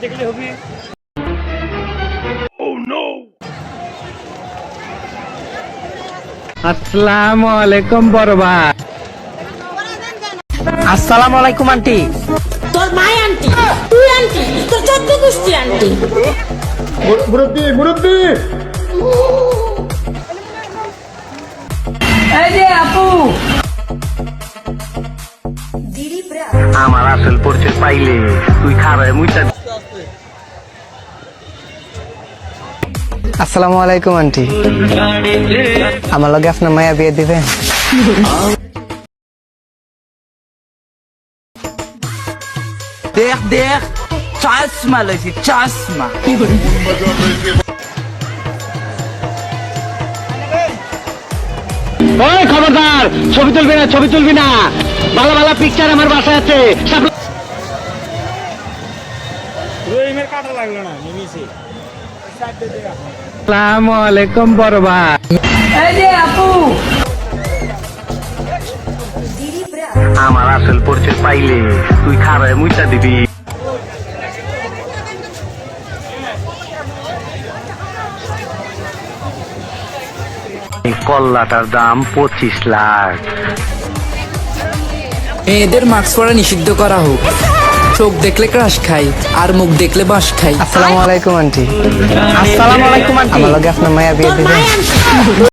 দেখলে হবে। আসসালামু আলাইকুম বড় ভাই। আসসালামু আলাইকুম আন্টি। তোর মাই আন্টি, তুই আন্টি, তোর চোদ্দ গোষ্ঠী আন্টি। মুরব্বি মুরব্বি এই যে আপু, আমার আসল পরিচয় পাইলে তুই খারায় মুইটা। আসসালামু আলাইকুম আন্টি। আমার লগে আপনার মায়া বিয়ে দিবে? দেখ দেখ চশমা লইছি চশমা। ওই খবরদার, ছবি তুলবি না, ছবি তুলবি না। ভালো ভালো পিকচার আমার বাসায় আছে। রহিমের কাটা লাগলো না, নেমেছে। আসসালামু আলাইকুম বড় ভাই। এই যে আপু, আমার আসল পরিচয় পাইলে তুই খারায় মুইটা দিবি। এই কল্লাটার দাম 25 লাখ। মেয়েদের মাস্ক পরা নিষিদ্ধ করা হোক। চোখ দেখলে ক্রাশ খাই আর মুখ দেখলে বাঁশ খাই। আসসালামু আলাইকুম আন্টি। আসসালামু আলাইকুম আন্টি। আমার লগে আপনার মায়া বিয়ে তোর দিবে? মাই আন্টি।